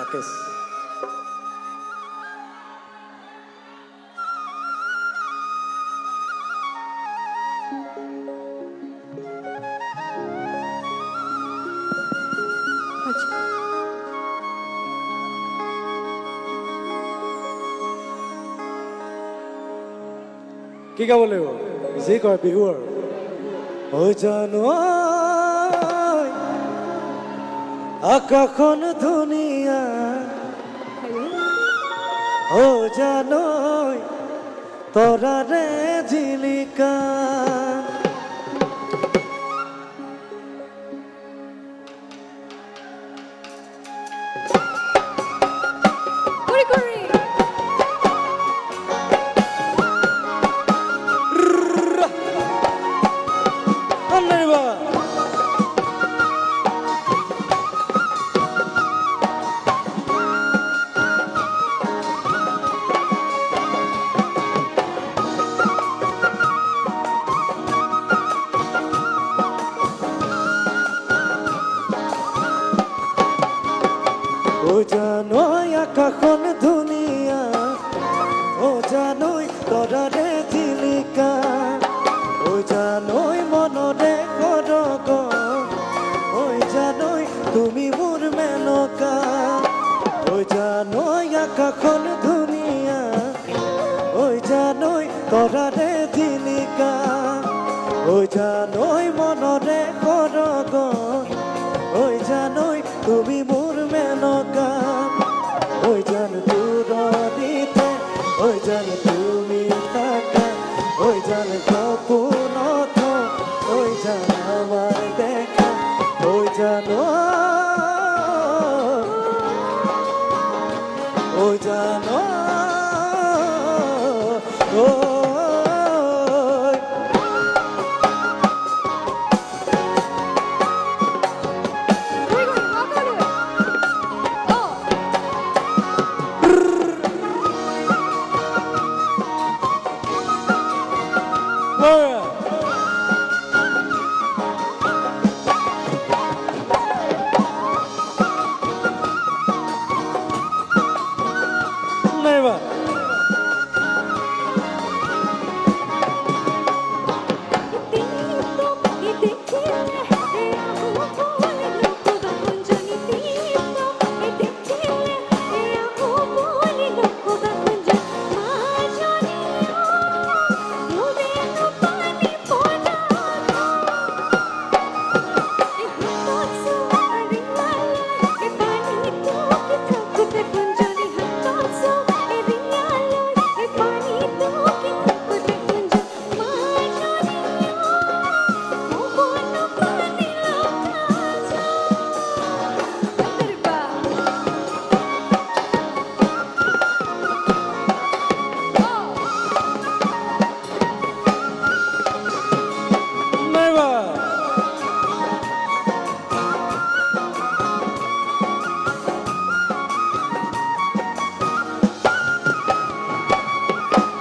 ৰাকেশ কি গাব লাগিব যি কয় বিহু আৰু ঐ জানো আকাশখন ধুনীয়া ও জানো তৰাৰে জিলিকা ও জানোই আকাশখন ধুনীয়া ও জানোই তৰাৰে জিলিকা ও জানোই মনৰে কৰগ ও জানোই তুমি মোৰ মেনকা ও জানোই আকাশখন ধুনীয়া ও জানোই তৰাৰে জিলিকা ও জানোই মনৰে কৰগ ও জানোই তুমি মোৰ মেনকা ও জান দূৰতে ও জান তুমি থাকা ও জান সপোনত ও জান আমার দেখা ও জানো ও জানো ও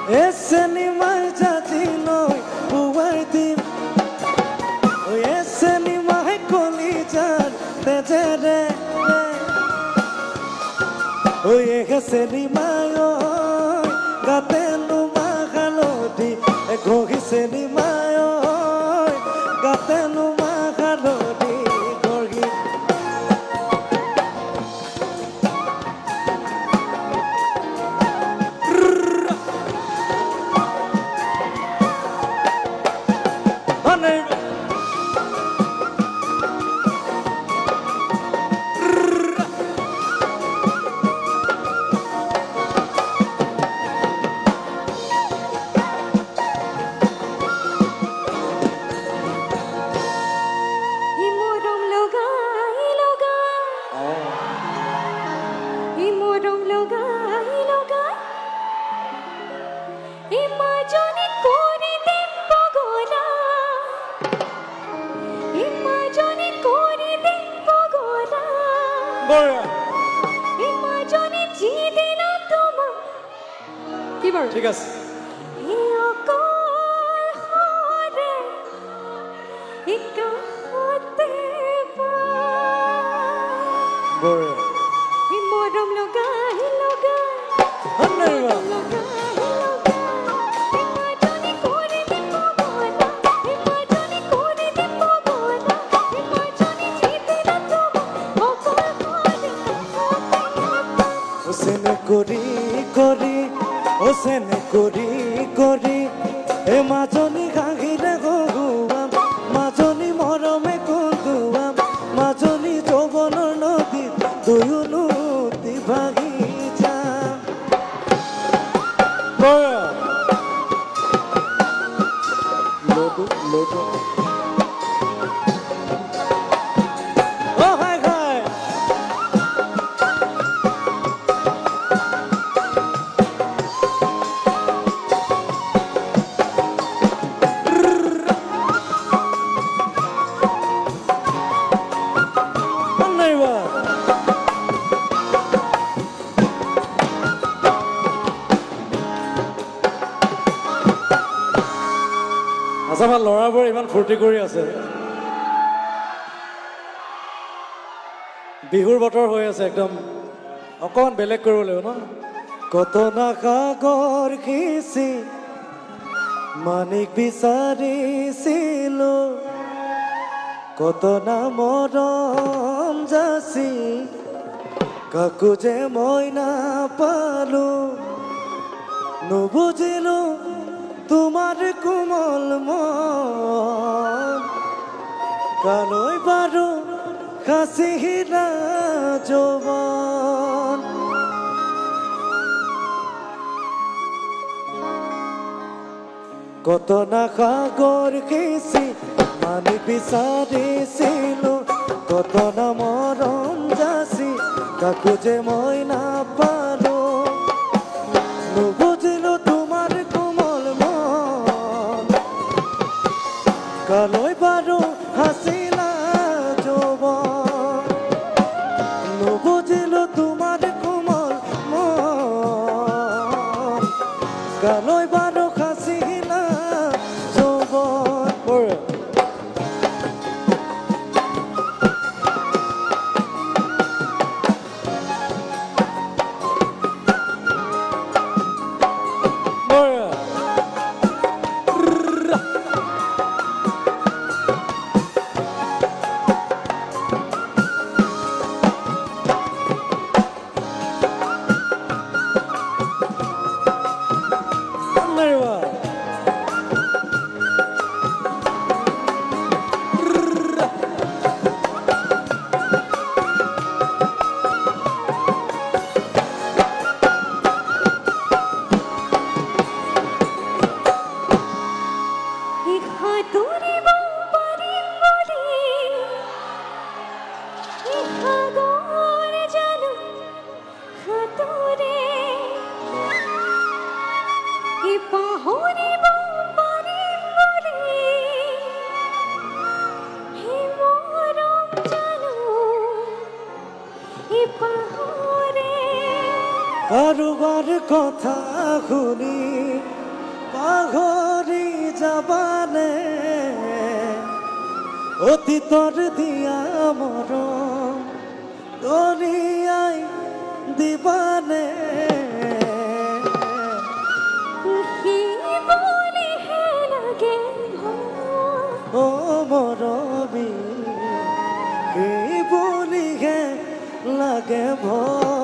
Esenimay jadinoy buway din Oy esenimay kolijan tejere Oy esenimay oy gatenu magalodi Gogi senimay oy gatenu magalodi Gogi ঠিক আছে Moro মাজনী ঘাঁহিৰে গগুৱাম মাজনী মৰমে কন্দুৱাম মাজনী যৌৱনৰ নদীত দুয়োনো উটি ভাগি যাম লডু লডু আমাৰ ল'ৰাবোৰ ইমান ফূৰ্তি কৰি আছে বিহুৰ বতৰ হৈ আছে একদম অকমান বেলেগ কৰিব লাগিব ন কত না সাগৰ খিচি মানিক বিচাৰিছিলো কত না মৰম যাচি কাকো যে মই নাপালো নুবুজিলো তোমাৰ কোমল মন কালৈ বাৰু হাসিলা যৌৱন কত না সাগৰ খিচি মানি বিচাৰিছিলো কত না মৰম যাচি কাকো যে মই নাপালো নুবুজিলো তোমাৰ কালৈ বাৰু হাসিলা যৌৱন নুবুজিলো তোমাৰ কোমল মন কালৈ বাৰু হাসিলা যৌৱন কাৰোবাৰ কথা শুনি পাহৰি যাবানে অতীতৰ দিয়া মৰম দলিয়াই দিবানে ও মৰমী সেই বুলিহে লাগে ভয়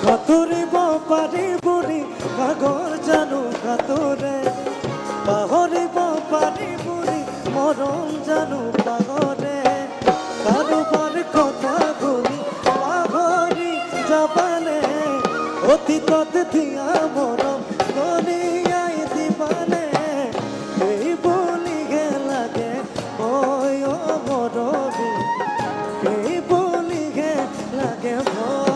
সাঁতুৰিব পাৰি বুঢ়ী সাগৰ জানো সাঁতোৰে পাহৰিব পাৰি বুঢ়ী মৰম জানো পাহৰে কাৰোবাৰ কথা শুনি পাহৰি যাবানে অতীতত দিয়া মৰম দলিয়াই দিবানে এই বুলিহে লাগে ভয় মৰমী এই বুলিহে লাগে ভয়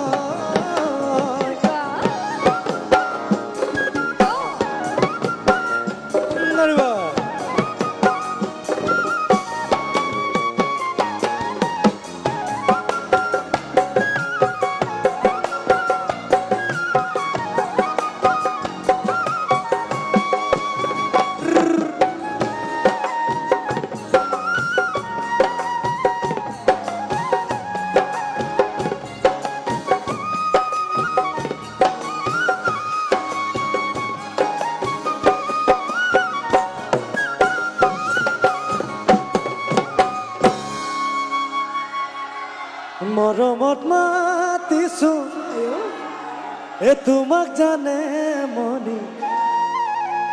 মৰমত মাতিছো তোমাক জানে মনি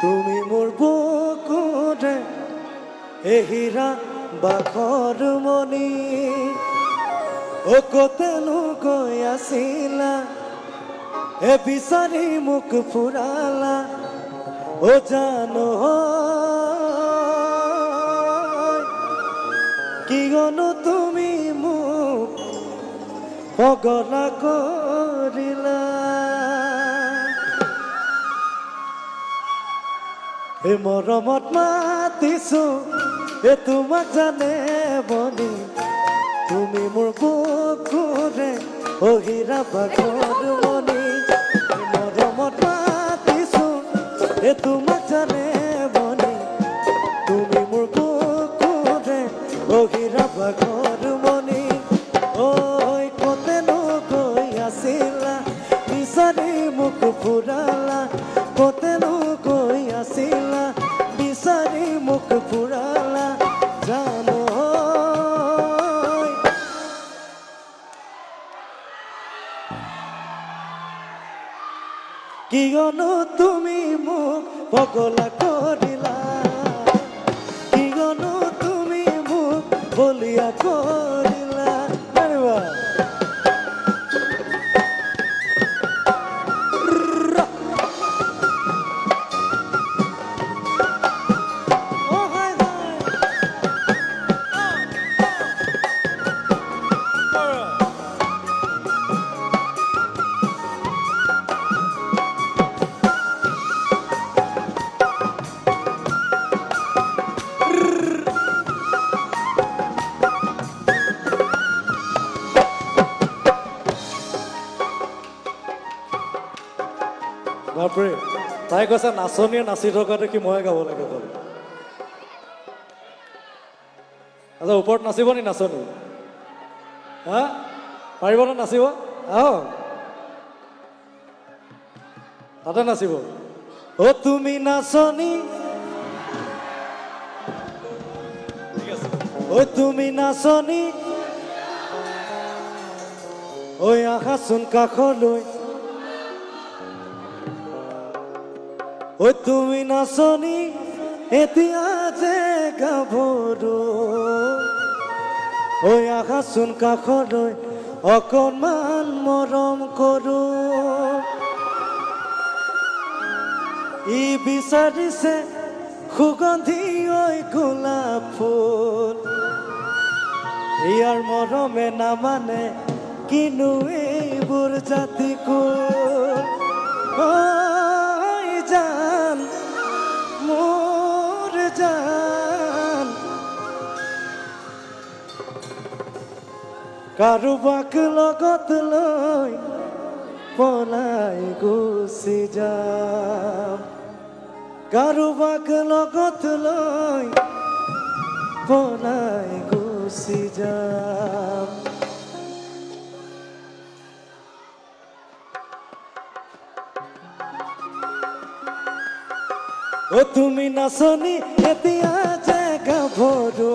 তুমি মোৰ বুকুৰে হীৰা বাখৰ মনি কতেনো গৈ আছিলা বিচাৰি মোক ফুৰালা জানো কিয়নো তুমি মোক পগলা কৰিলা মৰমত মাতিছো তোমাক জানে মনি তুমি মোৰ বুকুৰে হীৰা বাখৰ মনি মৰমত মাতিছো তোমাক জানে মনি তুমি মোৰ বুকুৰে হীৰা বাখৰ মনি কতেনো গৈ আছিলা বিচাৰি মোক ফুৰালা কতেনো গৈ আছিলা বিচাৰি মোক ফুৰালা জানো কিয়নো তুমি মোক পগলা কৰিলা কিয়নো তুমি মোক বলিয়া কৰিলা বাপৰে তাই কৈছে নাচনীয়ে নাচি থকা দেখি ময়ে গাব লাগে গ'ল আচ্ছা ওপৰত নাচিব নি নাচনী হা পাৰিব ন নাচিব তাতে নাচিব তুমি নাচনী তুমি নাচনী আহাচোন কাষলৈ তুমি নাচনী এতিয়া যে গাভৰু আহাচোন কাষলৈ অকণমান মৰম কৰো ই বিচাৰিছে সুগন্ধি গোলাপ ফুল ইয়াৰ মৰমে নামানে কিনো এইবোৰ জাতি জান মোৰ জান কাৰোবাক লগত লৈ পলাই গুচি যাম কাৰোবাক লগত লৈ পলাই গুচি যাম তুমি নাচনী এতিয়া যে গাভৰু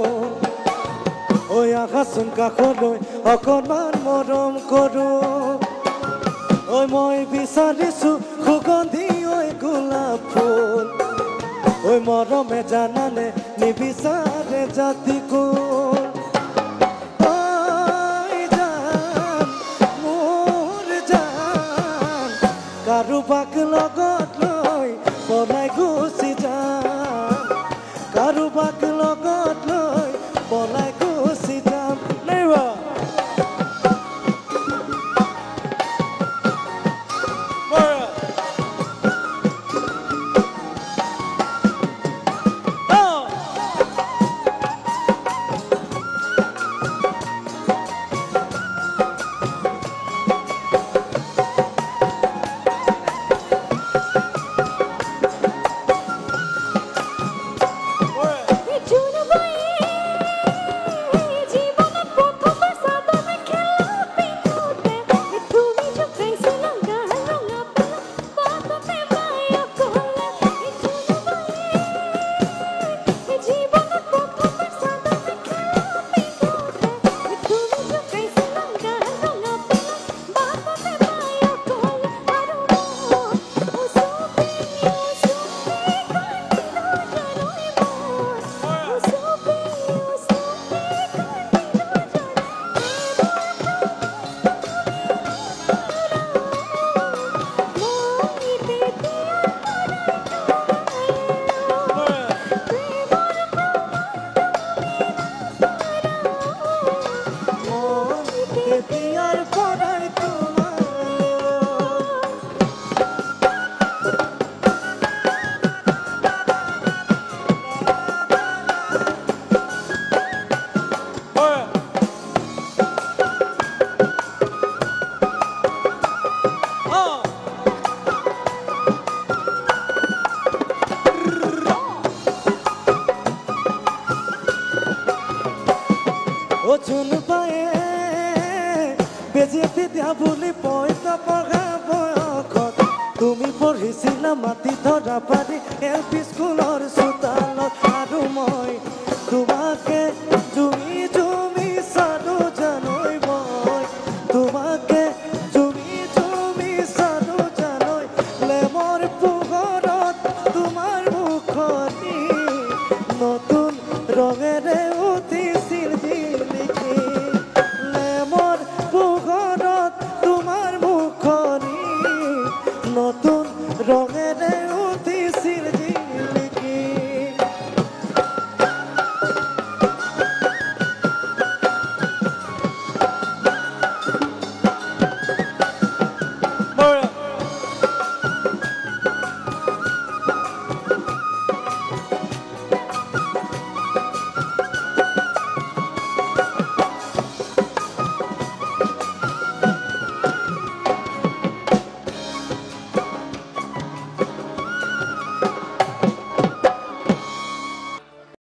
আহাচোন কাষলৈ অকণমান মৰম কৰো মই বিচাৰিছো সুগন্ধি গোলাপ ফুল মৰমে জানানে নিবিচাৰে জাতি কুল জান মোৰ জান কাৰোবাক লগত লৈ পলাই গুচি যাম কাৰোবাক লগত লৈ পলাই গুচি যাম নেবা জোন পায়ে বেজিয়ে দিয়া বুলি পইতা পঢ়া বয়সত তুমি পঢ়িছিলা মাটি ধৰা পাৰি LP স্কুলৰ চোতালত আৰু মই তোমাকে জুমি জুমি চালো জানৈ মই তোমাকে জুমি জুমি চালো জানৈ লেমৰ পোহৰত তোমাৰ মুখনি নতুন ৰঙে